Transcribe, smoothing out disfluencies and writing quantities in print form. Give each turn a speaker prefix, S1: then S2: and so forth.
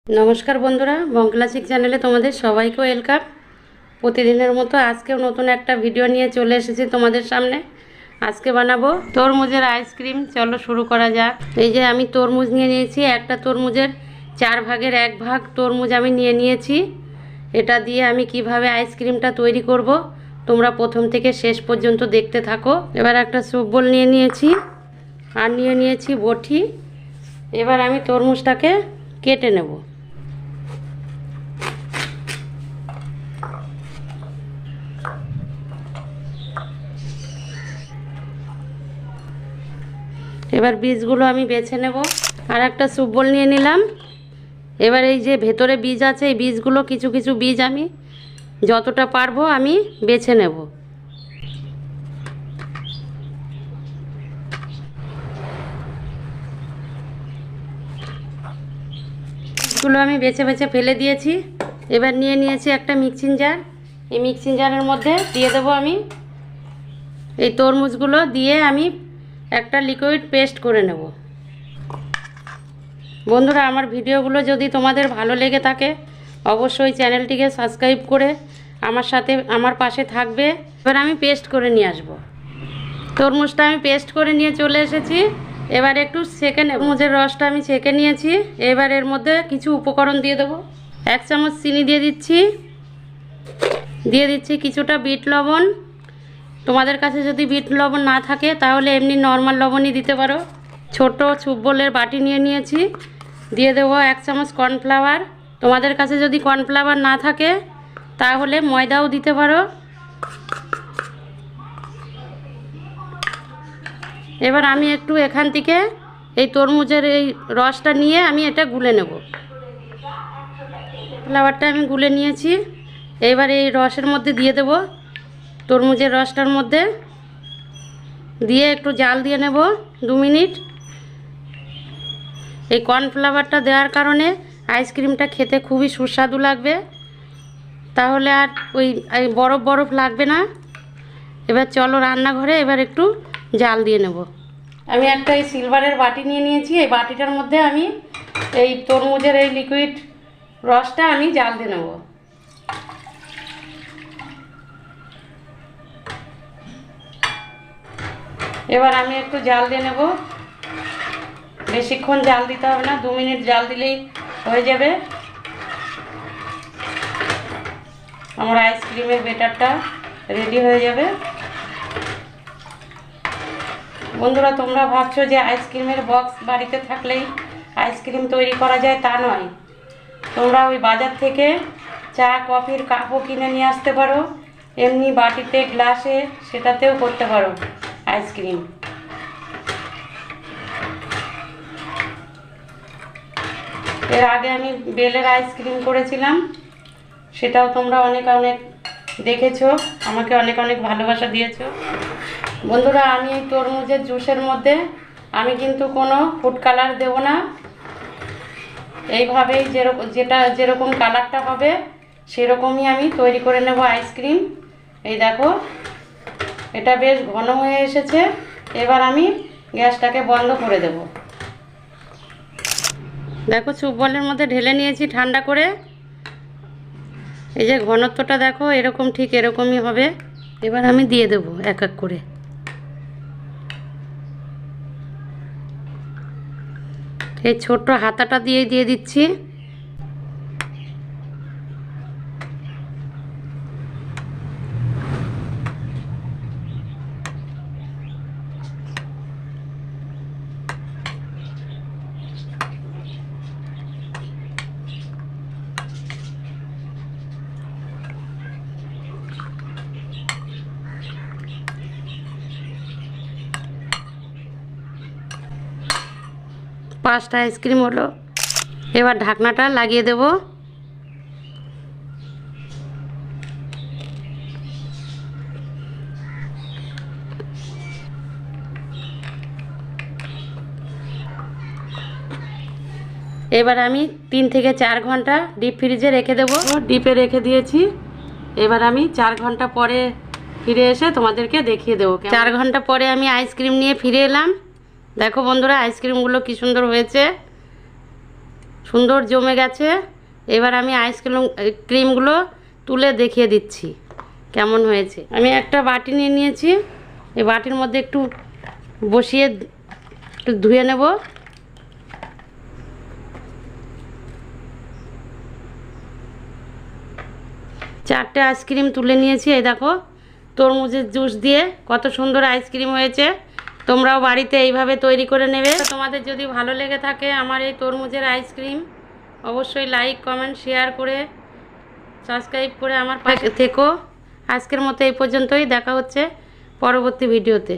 S1: नमस्कार बंधुरा बंग क्लासिक चैनेले तुम्हारे सबाइके वेलकाम। प्रतिदिनेर मतो आजकेও नतून একটা ভিডিও নিয়ে চলে এসেছি তোমাদের সামনে। আজকে বানাবো তরমুজের আইসক্রিম। চলো শুরু করা যাক। এই যে আমি তরমুজ নিয়ে নিয়েছি, একটা তরমুজের 4 ভাগের 1 ভাগ তরমুজ আমি নিয়ে নিয়েছি। এটা দিয়ে আমি কিভাবে আইসক্রিমটা তৈরি করব তোমরা প্রথম থেকে শেষ পর্যন্ত দেখতে থাকো। এবার একটা সুপ বোল নিয়ে নিয়েছি আর নিয়ে নিয়েছি বটি। এবার আমি তরমুজটাকে কেটে নেব। এবার বীজগুলো আমি বেছে নেব। আর একটা সুপ বোল নিয়ে নিলাম। এবার এই যে ভেতরে বীজ আছে, এই বীজগুলো কিছু কিছু বীজ আমি যতটা পারবো আমি বেছে নেব। বীজগুলো আমি বেছে বেছে ফেলে দিয়েছি। এবার নিয়ে নিয়েছি একটা মিক্সিং জার। এই মিক্সিং জারের মধ্যে দিয়ে দেবো আমি এই তরমুজগুলো, দিয়ে আমি একটা লিকুইড পেস্ট করে নেব। বন্ধুরা আমার ভিডিওগুলো যদি তোমাদের ভালো লেগে থাকে অবশ্যই চ্যানেলটিকে সাবস্ক্রাইব করে আমার পাশে থাকবে। এবার আমি পেস্ট করে নিয়ে আসব। তরমুজটা আমি পেস্ট করে নিয়ে চলে এসেছি। এবার একটু সেকে নেব। তরমুজের রসটা আমি ছেঁকে নিয়েছি। এবার এর মধ্যে কিছু উপকরণ দিয়ে দেবো। 1 চামচ চিনি দিয়ে দিচ্ছি কিছুটা বিট লবণ। তোমাদের কাছে যদি বিট লবণ না থাকে তাহলে এমনি নর্মাল লবণই দিতে পারো। ছোট সুপ বোলের বাটি নিয়ে নিয়েছি, দিয়ে দেবো 1 চামচ কর্নফ্লাওয়ার। তোমাদের কাছে যদি কর্নফ্লাওয়ার না থাকে তাহলে ময়দাও দিতে পারো। এবার আমি একটু এখান থেকে এই তরমুজের এই রসটা নিয়ে আমি এটা গুলে নেব। ফ্লাওয়ারটা আমি গুলে নিয়েছি। এবার এই রসের মধ্যে দিয়ে দেব, তরমুজের রসটার মধ্যে দিয়ে একটু জাল দিয়ে নেব 2 মিনিট। এই কর্নফ্লাওয়ারটা দেওয়ার কারণে আইসক্রিমটা খেতে খুবই সুস্বাদু লাগবে, তাহলে আর ওই বরফ বরফ লাগবে না। এবার চলো রান্নাঘরে এবার একটু জাল দিয়ে নেব। আমি একটা এই সিলভারের বাটি নিয়ে নিয়েছি। এই বাটিটার মধ্যে আমি এই তরমুজের এই লিকুইড রসটা আমি জাল দিয়ে নেব। এবার আমি একটু জাল দিয়ে নেব। বেশিক্ষণ জাল দিতে হবে না, 2 মিনিট জাল দিলেই হয়ে যাবে। আমার আইসক্রিমের ব্যাটারটা রেডি হয়ে যাবে। বন্ধুরা তোমরা ভাবছো যে আইসক্রিমের বক্স বাড়িতে থাকলেই আইসক্রিম তৈরি করা যায়, তা নয়। তোমরা ওই বাজার থেকে চা কফির কাপও কিনে নিয়ে আসতে পারো, এমনি বাটিতে গ্লাসে সেটাতেও করতে পারো আইসক্রিম। এর আগে আমি বেলের আইসক্রিম করেছিলাম, সেটাও তোমরা অনেক দেখেছো, আমাকে অনেক ভালোবাসা দিয়েছো। বন্ধুরা আমি এই তরমুজের জুসের মধ্যে আমি কিন্তু কোনো ফুড কালার দেব না। এইভাবেই যেরকম কালারটা হবে সেরকমই আমি তৈরি করে নেব আইসক্রিম। এই দেখো এটা বেশ ঘন হয়ে এসেছে। এবার আমি গ্যাসটাকে বন্ধ করে দেব। দেখো সুপ বোলের মধ্যে ঢেলে নিয়েছি ঠান্ডা করে। এই যে ঘনত্বটা দেখো এরকম, ঠিক এরকমই হবে। এবার আমি দিয়ে দেব এক এক করে। এই ছোট্ট হাতাটা দিয়ে দিচ্ছি। পাঁচটা আইসক্রিম হলো। এবার ঢাকনাটা লাগিয়ে দেব। এবার আমি 3 থেকে 4 ঘন্টা ডিপ ফ্রিজে রেখে দেব। ডিপে রেখে দিয়েছি। এবার আমি 4 ঘন্টা পরে ফিরে এসে তোমাদেরকে দেখিয়ে দেবো। 4 ঘন্টা পরে আমি আইসক্রিম নিয়ে ফিরে এলাম। দেখো বন্ধুরা আইসক্রিমগুলো কি সুন্দর হয়েছে। সুন্দর জমে গেছে। এবার আমি ক্রিমগুলো তুলে দেখিয়ে দিচ্ছি কেমন হয়েছে। আমি একটা বাটি নিয়ে নিয়েছি, এই বাটির মধ্যে একটু বসিয়ে একটু ধুয়ে নেব। চারটে আইসক্রিম তুলে নিয়েছি। এই দেখো তরমুজের জুস দিয়ে কত সুন্দর আইসক্রিম হয়েছে। তোমরাও বাড়িতে এইভাবে তৈরি করে নেবে। তোমাদের যদি ভালো লেগে থাকে আমার এই তরমুজের আইসক্রিম, অবশ্যই লাইক কমেন্ট শেয়ার করে সাবস্ক্রাইব করে আমার পাশে থেকো। আজকের মতো এই পর্যন্তই, দেখা হচ্ছে পরবর্তী ভিডিওতে।